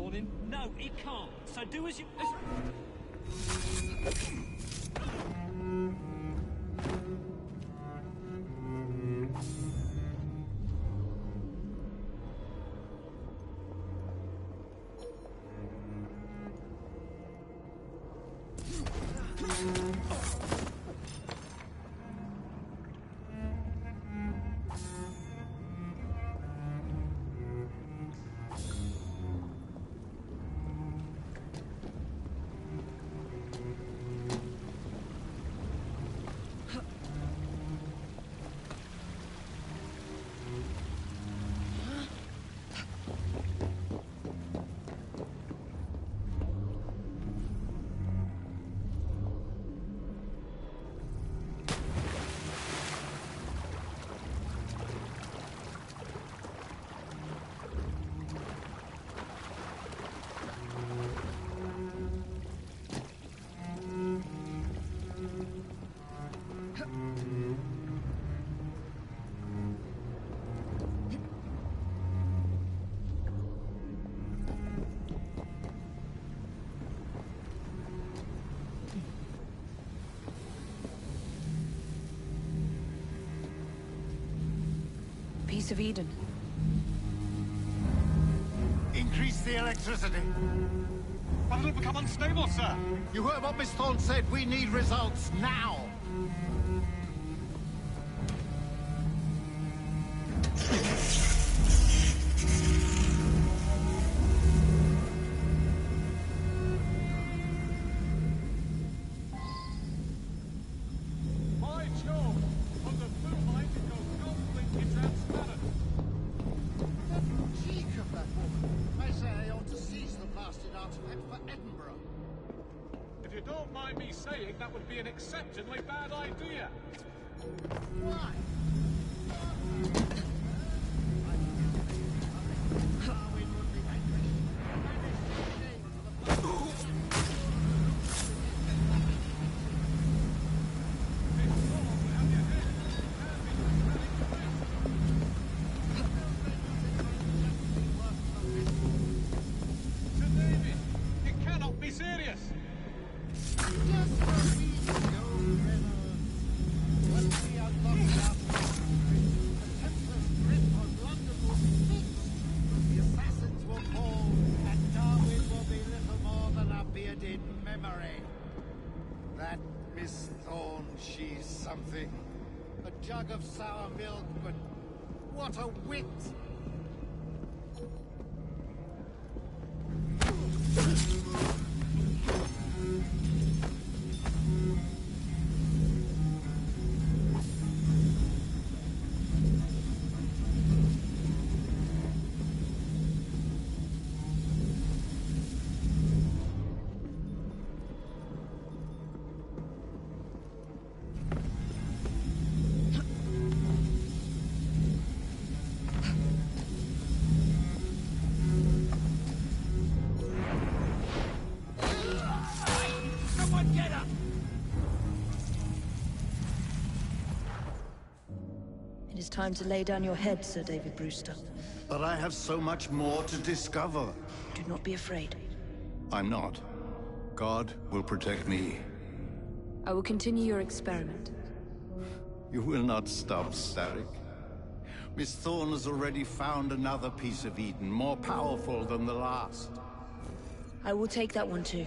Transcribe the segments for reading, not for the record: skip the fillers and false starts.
warning. No, it can't. So do as you... Piece of Eden. Increase the electricity. But it'll become unstable, sir. You heard what Miss Thorne said. We need results now. By Jove! On the blue light, it goes completely transparent. The cheek of that woman. I say I ought to seize the blasted artifact for Edinburgh. If you don't mind me saying, that would be an exceptionally bad idea. Why? Sir David, you cannot be serious. That Miss Thorne, she's something. A jug of sour milk, but what a wit! It is time to lay down your head, Sir David Brewster. But I have so much more to discover. Do not be afraid. I'm not. God will protect me. I will continue your experiment. You will not stop, Starrick. Miss Thorne has already found another piece of Eden, more powerful than the last. I will take that one too.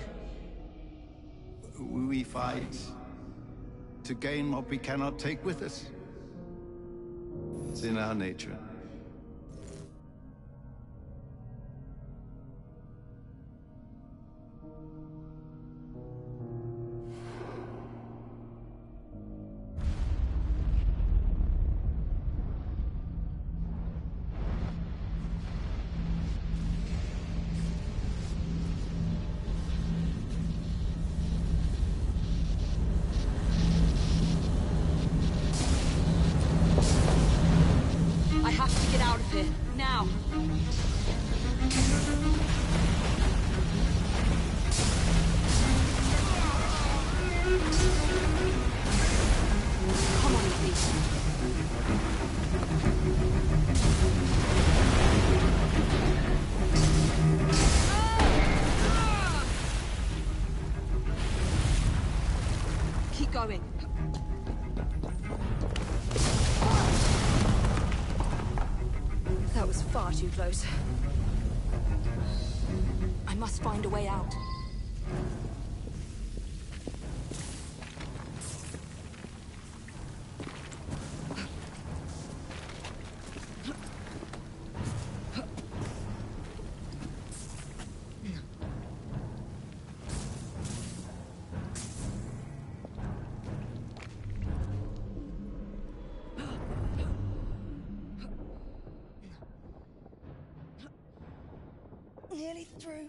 We fight to gain what we cannot take with us. It's in our nature. Keep going. That was far too close. I must find a way out. Nearly through.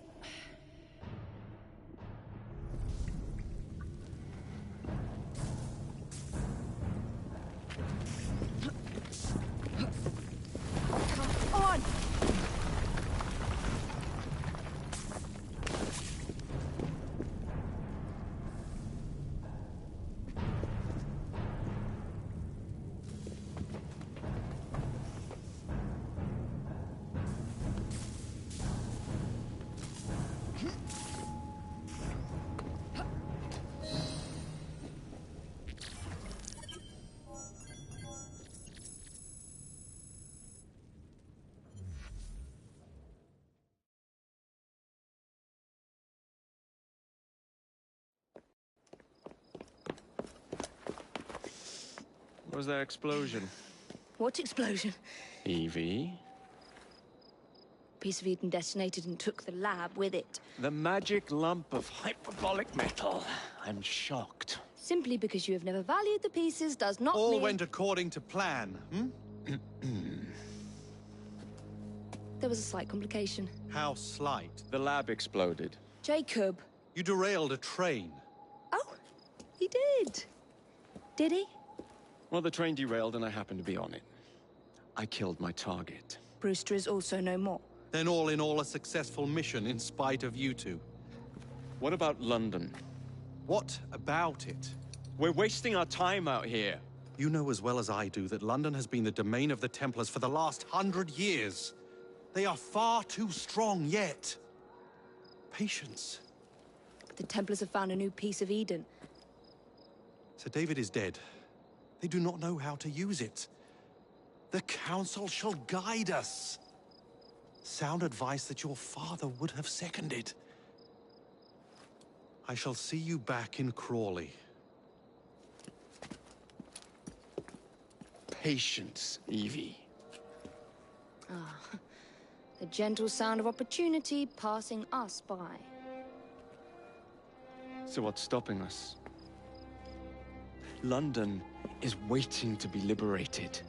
Come on! What was that explosion? What explosion? Evie? Piece of Eden detonated and took the lab with it. The magic lump of hyperbolic metal. I'm shocked. Simply because you have never valued the pieces does not All mean... went according to plan, hmm? There was a slight complication. How slight. The lab exploded. Jacob. You derailed a train. Oh, he did. Did he? Well, the train derailed and I happened to be on it. I killed my target. Brewster is also no more. Then all in all a successful mission in spite of you two. What about London? What about it? We're wasting our time out here. You know as well as I do that London has been the domain of the Templars for the last 100 years. They are far too strong yet. Patience. The Templars have found a new piece of Eden. Sir David is dead. They do not know how to use it. The Council shall guide us. Sound advice that your father would have seconded. I shall see you back in Crawley. Patience, Evie. The gentle sound of opportunity passing us by. So what's stopping us? London is waiting to be liberated.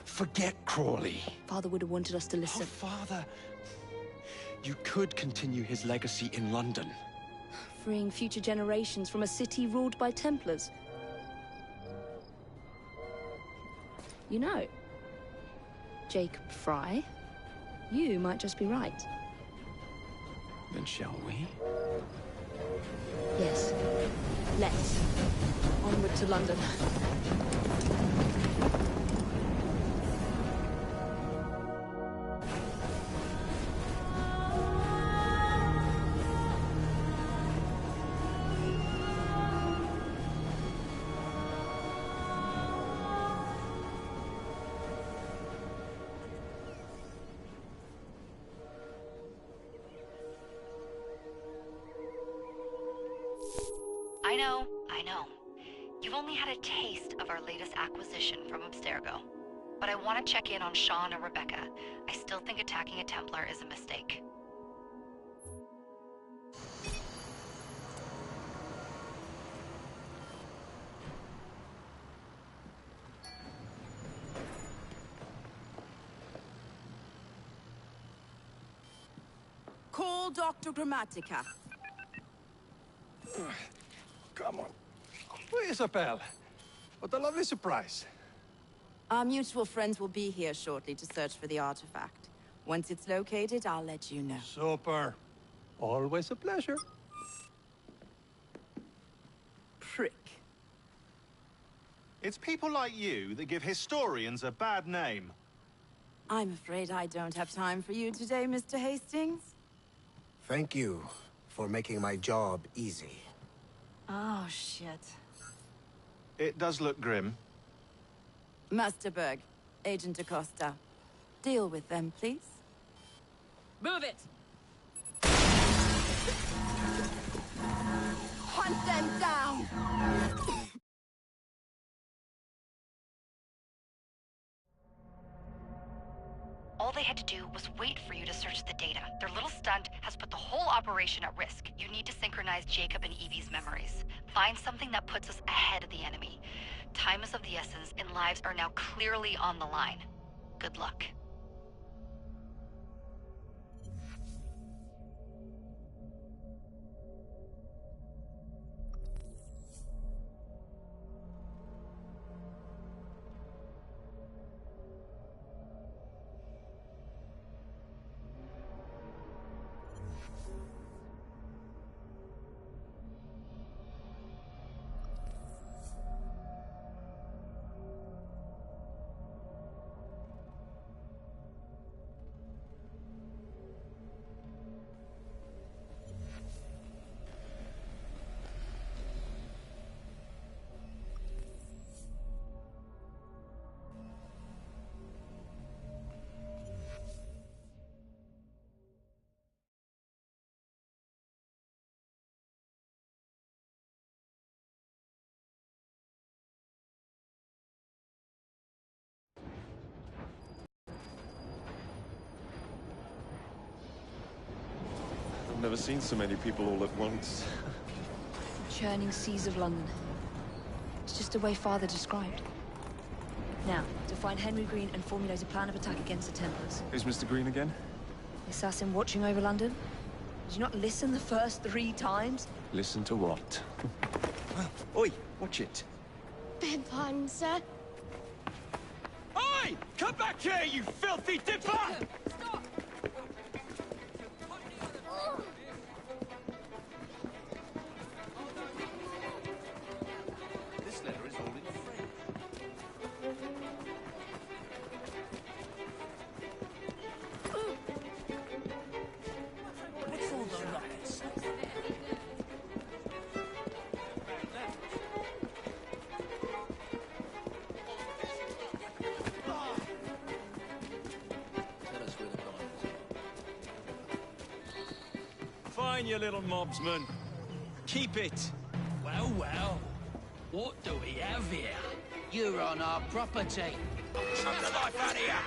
Forget Crawley. Father would have wanted us to Oh, listen. Father. You could continue his legacy in London. Freeing future generations from a city ruled by Templars. You know, Jacob Fry, you might just be right. Then shall we? Yes. Let's. Onward to London. I know. You've only had a taste of our latest acquisition from Abstergo. But I want to check in on Sean and Rebecca. I still think attacking a Templar is a mistake. Call Dr. Grammatica. Come on. Isabel, what a lovely surprise. Our mutual friends will be here shortly to search for the artifact. Once it's located, I'll let you know. Super. Always a pleasure. Prick. It's people like you that give historians a bad name. I'm afraid I don't have time for you today, Mr. Hastings. Thank you for making my job easy. Oh, shit. It does look grim. Master Berg, Agent Acosta. Deal with them, please. Move it! Hunt them down! All they had to do was wait for you to search the data. Their little stunt has put the whole operation at risk. You need to synchronize Jacob and Evie's memories. Find something that puts us ahead of the enemy. Time is of the essence, and lives are now clearly on the line. Good luck. I've never seen so many people all at once. The churning seas of London. It's just the way Father described. Now, to find Henry Green and formulate a plan of attack against the Templars. Who's Mr. Green again? The assassin watching over London? Did you not listen the first 3 times? Listen to what? Oi, watch it. Beg pardon, sir. Oi! Come back here, you filthy dipper! Stop! This letter is all in French. What's all the ruckus? Fine, you little mobsman. Keep it. Well, well. What do we have here? You're on our property. Chuck the life out of here!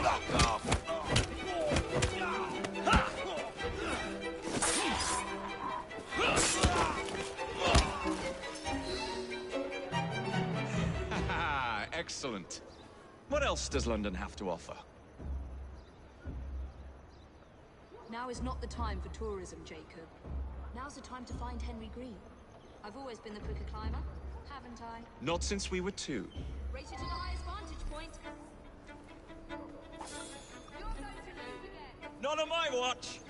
Fuck off. Excellent. What else does London have to offer? Now is not the time for tourism, Jacob. Now's the time to find Henry Green. I've always been the quicker climber, haven't I? Not since we were 2. Race you to the highest vantage point. You're going to lose again. Not on my watch!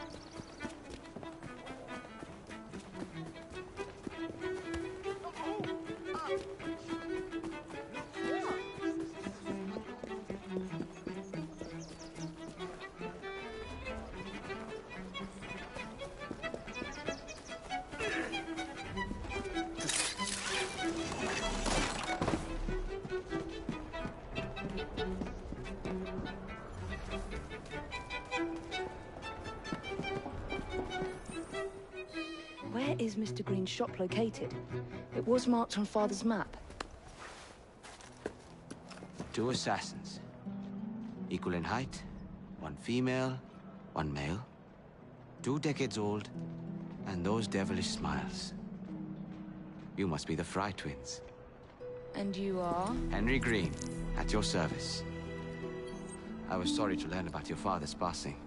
Where is Mr. Green's shop located? It was marked on Father's map. 2 assassins. Equal in height. 1 female, 1 male. 2 decades old. And those devilish smiles. You must be the Fry twins. And you are? Henry Green, at your service. I was sorry to learn about your father's passing.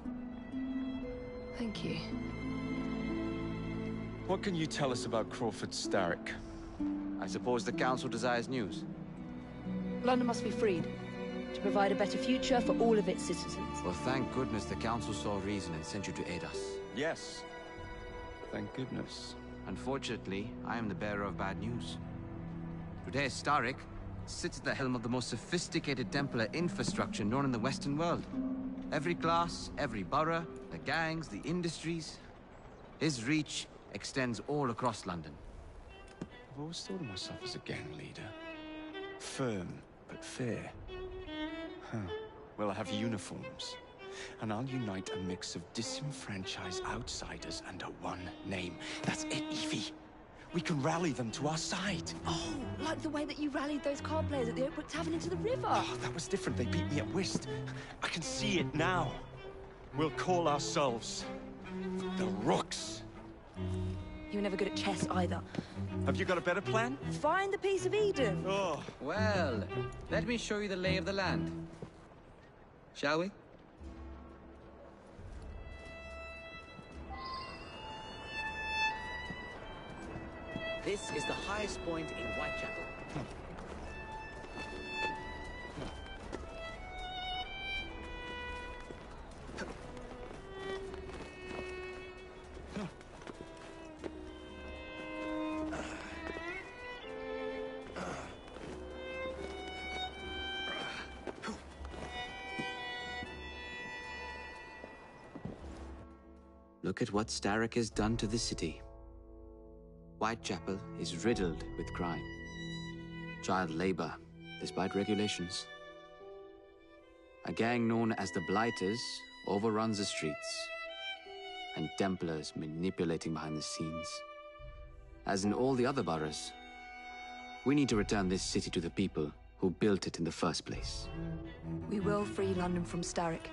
Thank you. What can you tell us about Crawford Starrick? I suppose the Council desires news. London must be freed, to provide a better future for all of its citizens. Well, thank goodness the Council saw reason and sent you to aid us. Yes. Thank goodness. Unfortunately, I am the bearer of bad news. Today, Starrick sits at the helm of the most sophisticated Templar infrastructure known in the Western world. Every class, every borough, the gangs, the industries, His reach extends all across London. I've always thought of myself as a gang leader. Firm, but fair. Huh. Well, I have uniforms. And I'll unite a mix of disenfranchised outsiders under one name. That's it, Evie. We can rally them to our side. Oh, like the way that you rallied those card players at the Oakbrook Tavern into the river. Oh, that was different. They beat me at whist. I can see it now. We'll call ourselves the Rooks. You were never good at chess either. Have you got a better plan? Find the piece of Eden. Oh. Well, let me show you the lay of the land. Shall we? This is the highest point in Whitechapel. Look at what Starrick has done to the city. Whitechapel is riddled with crime. Child labor, despite regulations. A gang known as the Blighters overruns the streets, and Templars manipulating behind the scenes. As in all the other boroughs, we need to return this city to the people who built it in the first place. We will free London from Starrick.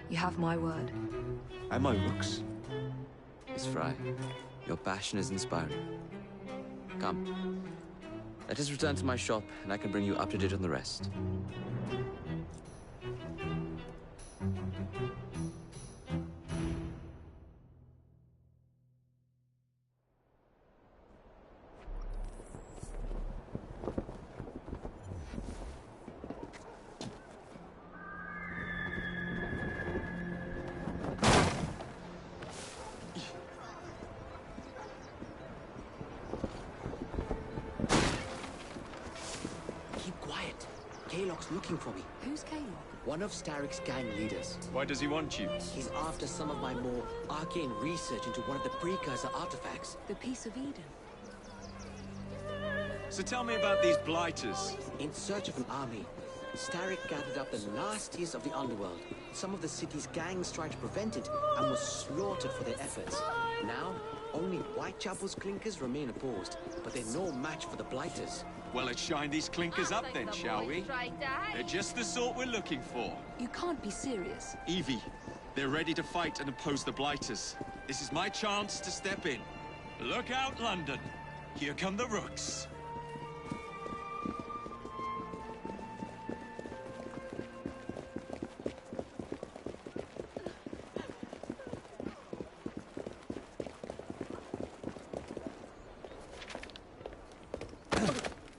You have my word. Am I Rooks? Miss Fry, your passion is inspiring. Come. Let us return to my shop, and I can bring you up to date on the rest. Looking for me. Who's Caleb? One of Starrick's gang leaders. Why does he want you? He's after some of my more arcane research into one of the precursor artifacts. The piece of Eden. So tell me about these Blighters. In search of an army, Starrick gathered up the nastiest of the underworld. Some of the city's gangs tried to prevent it and were slaughtered for their efforts. Now, only Whitechapel's clinkers remain opposed, but they're no match for the Blighters. Well, let's shine these clinkers up then, shall we? They're just the sort we're looking for. You can't be serious. Evie, they're ready to fight and oppose the Blighters. This is my chance to step in. Look out, London. Here come the Rooks.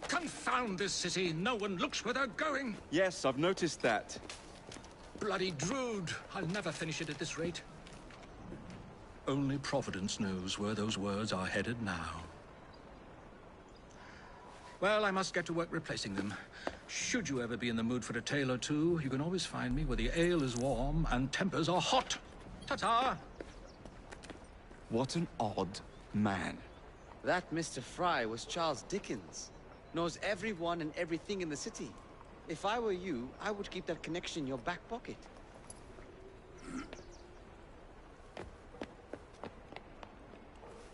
Confound this city. No one looks where they're going. Yes, I've noticed that. Bloody Drood. I'll never finish it at this rate. Only Providence knows where those words are headed now. Well, I must get to work replacing them. Should you ever be in the mood for a tale or two, you can always find me where the ale is warm and tempers are hot. Ta-ta! What an odd man. That Mr. Fry was Charles Dickens. Knows everyone and everything in the city. If I were you, I would keep that connection in your back pocket.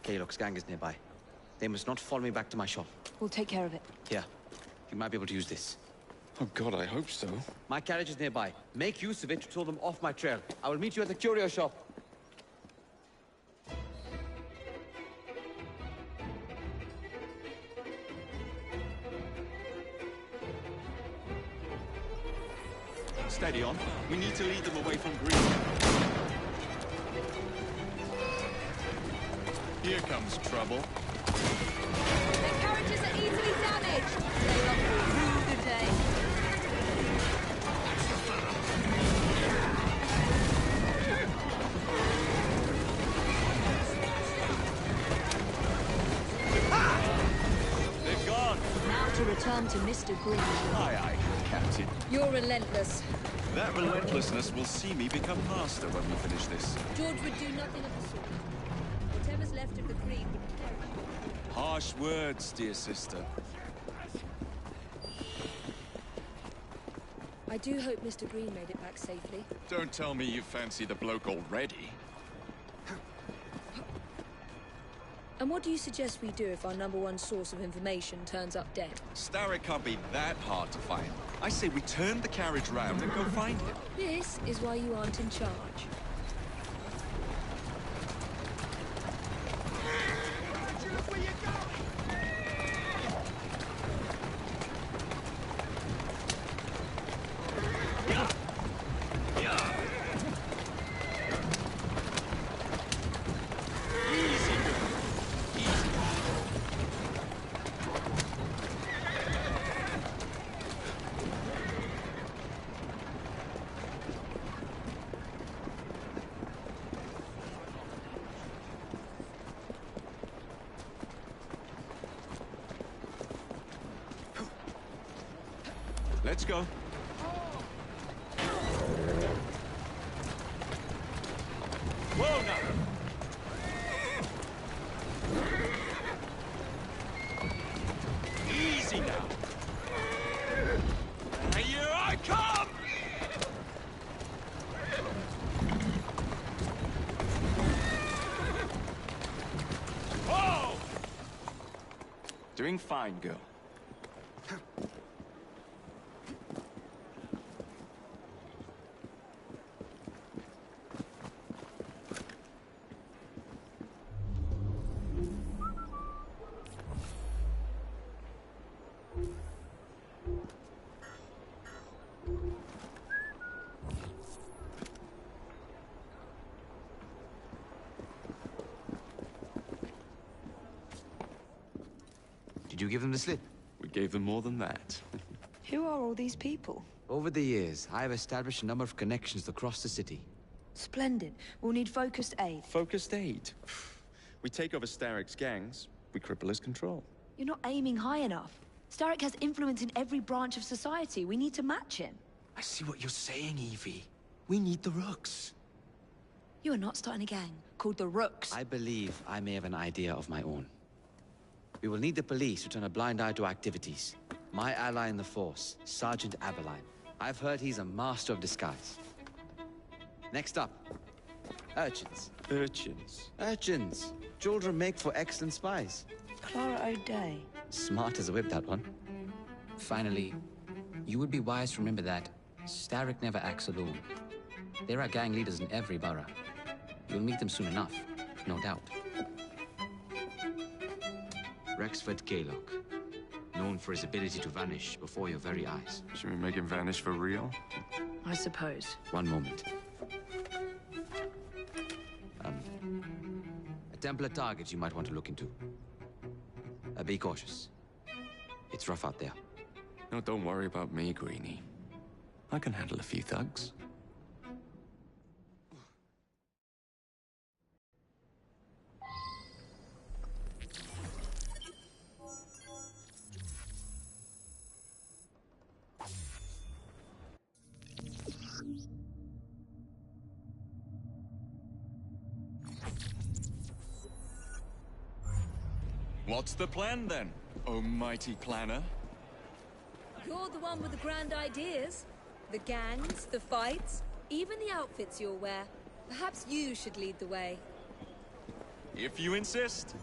Kaylock's gang is nearby. They must not follow me back to my shop. We'll take care of it. Here. You might be able to use this. Oh God, I hope so. My carriage is nearby. Make use of it to throw them off my trail. I will meet you at the curio shop. Steady on. We need to lead them away from green. Here comes trouble. The carriages are easily damaged. They will rule the day. They're gone. Now to return to Mr. Green. Aye, aye, Captain. You're relentless. That relentlessness will see me become master when we finish this. George would do nothing of the sort. Whatever's left of the Green would perish. Harsh words, dear sister. I do hope Mr. Green made it back safely. Don't tell me you fancy the bloke already. And what do you suggest we do if our #1 source of information turns up dead? Starrick can't be that hard to find. I say we turn the carriage round and go find him. This is why you aren't in charge. Let's go. Whoa, now! Easy now. Here I come! Whoa! Doing fine, girl. Did you give them the slip? We gave them more than that. Who are all these people? Over the years, I have established a number of connections across the city. Splendid. We'll need focused aid. Focused aid. We take over Starrick's gangs, we cripple his control. You're not aiming high enough. Starrick has influence in every branch of society. We need to match him. I see what you're saying, Evie. We need the Rooks. You are not starting a gang called the Rooks. I believe I may have an idea of my own. We will need the police to turn a blind eye to activities. My ally in the force, Sergeant Aberline. I've heard he's a master of disguise. Next up, urchins. Urchins? Urchins. Children make for excellent spies. Clara O'Day. Smart as a whip, that one. Finally, you would be wise to remember that Starrick never acts alone. There are gang leaders in every borough. You'll meet them soon enough, no doubt. Rexford Kaylock, known for his ability to vanish before your very eyes. Should we make him vanish for real? I suppose. One moment. A Templar target you might want to look into. Be cautious. It's rough out there. No, don't worry about me, Greenie. I can handle a few thugs. What's the plan then, oh mighty planner? You're the one with the grand ideas. The gangs, the fights, even the outfits you'll wear. Perhaps you should lead the way. If you insist.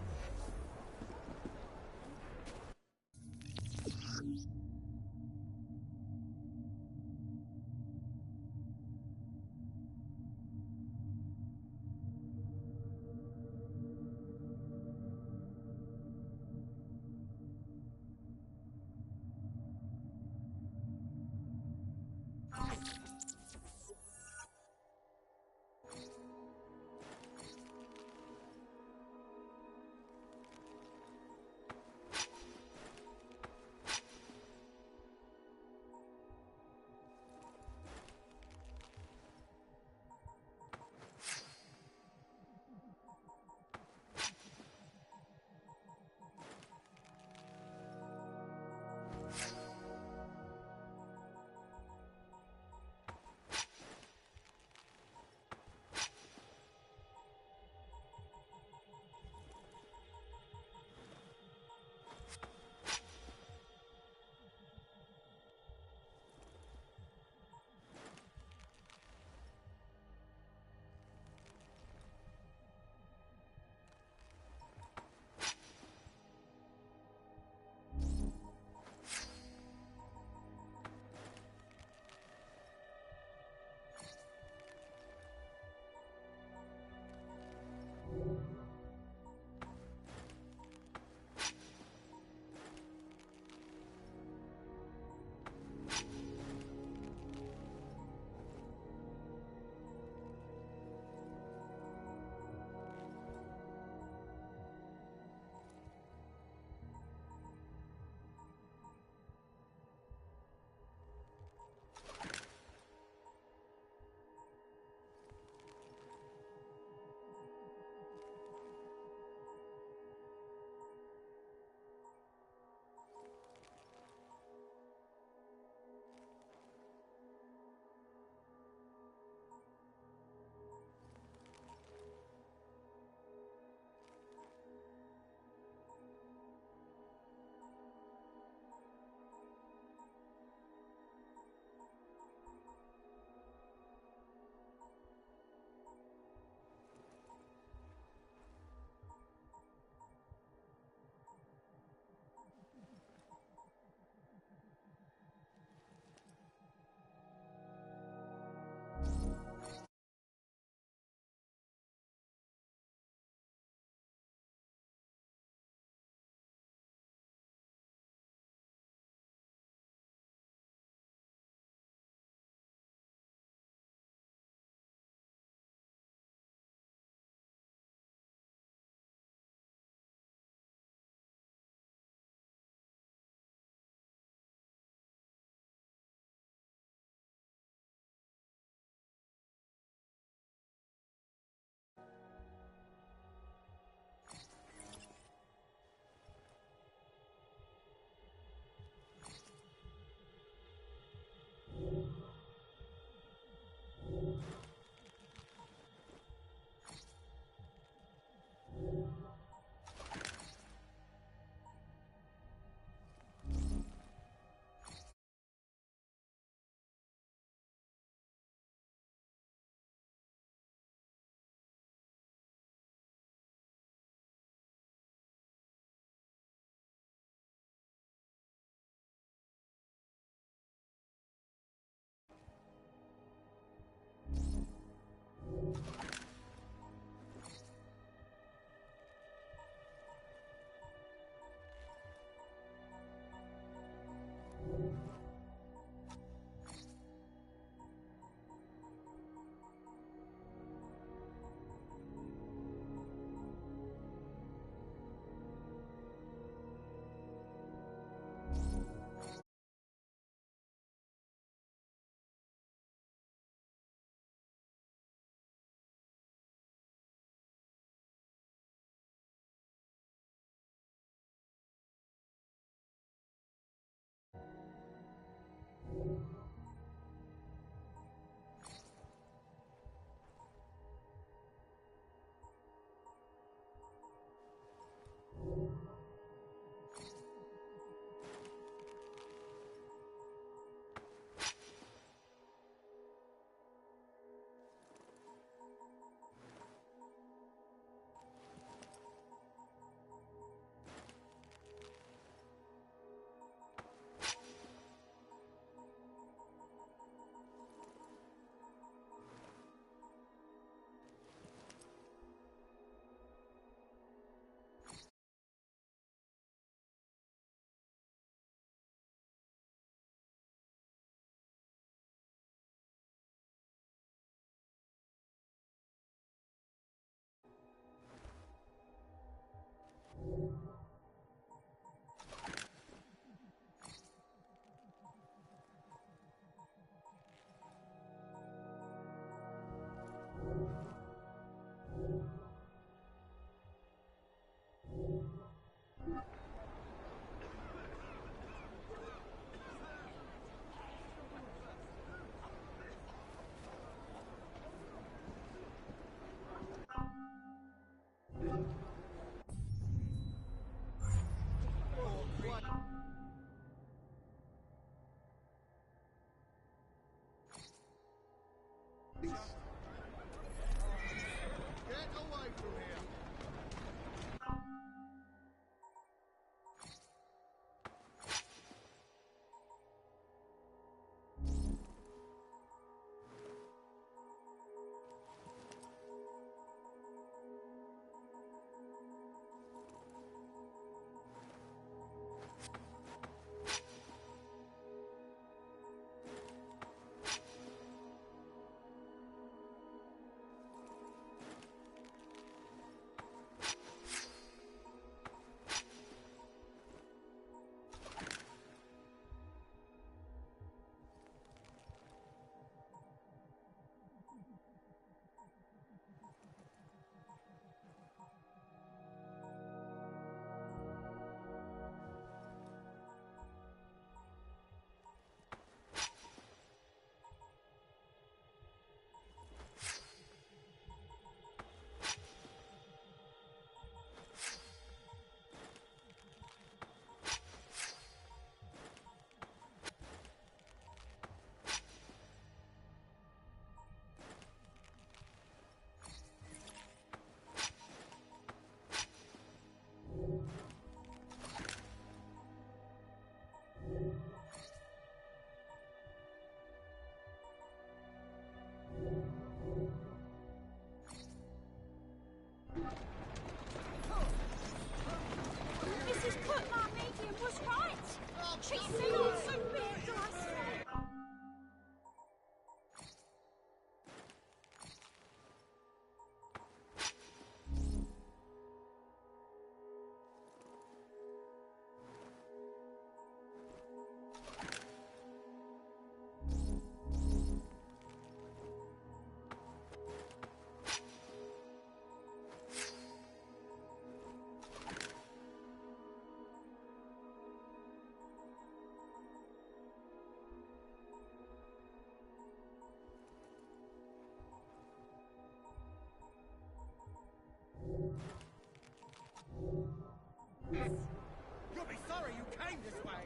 You'll be sorry you came this way.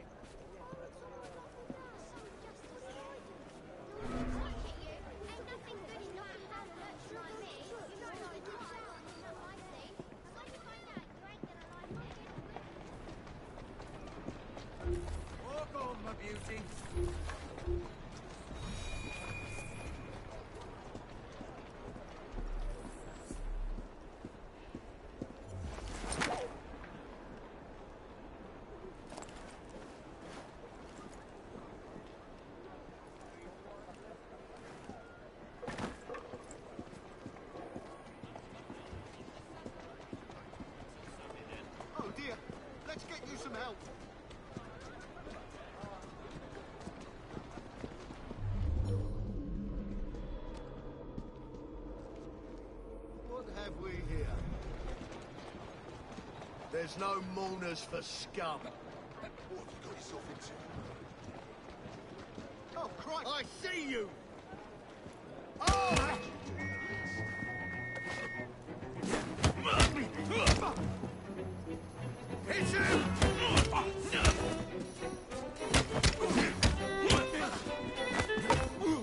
Walk on, my beauty. Oh dear, let's get you some help. What have we here? There's no mourners for scum. What have you got yourself into? Oh, Christ! I see you! Oh! Hit him!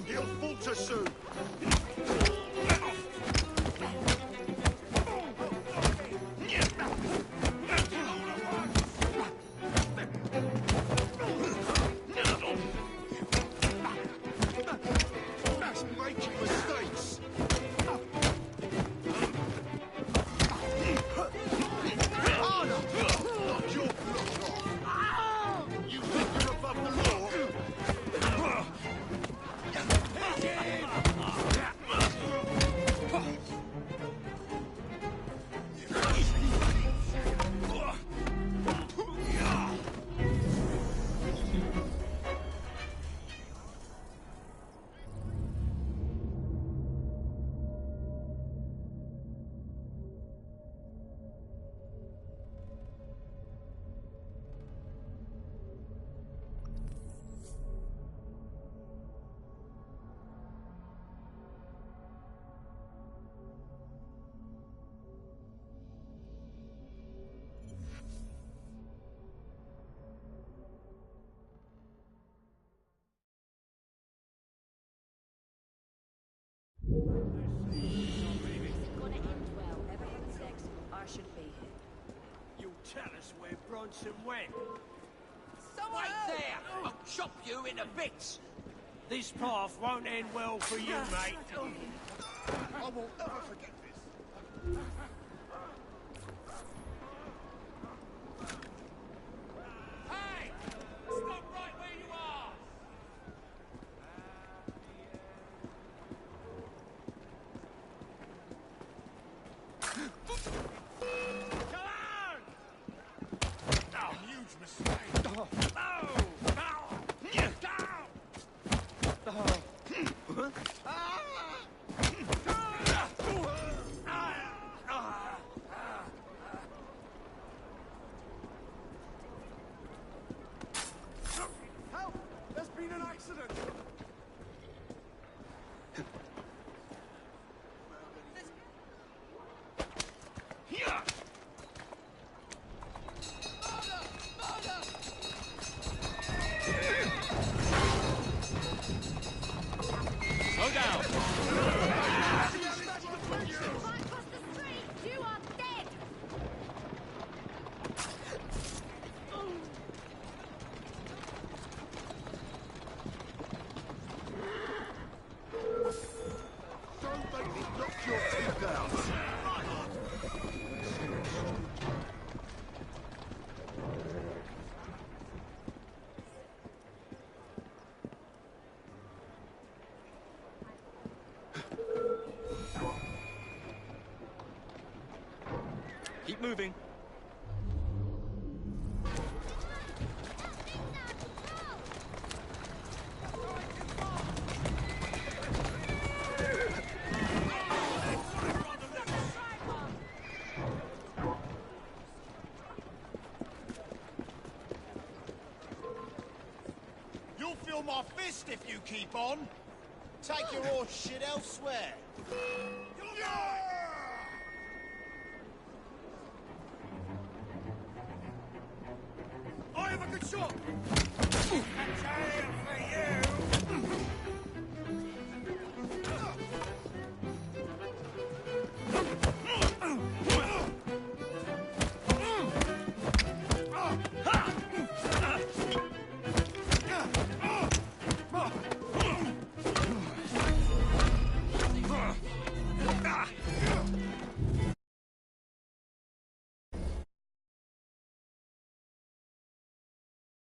He'll falter soon. He's making mistakes. Knock your block off. You think you're above the law? You'll tell us where Bronson went. Wait there! I'll chop you into bits! This path won't end well for you, mate. I won't ever forget this. Hey! Stop right where you are! Huge mistake. Help! There's been an accident. Slow down. You are dead! Don't make me knock your teeth out. Keep moving. You'll feel my fist if you keep on. Take your horse shit elsewhere. shot! Catch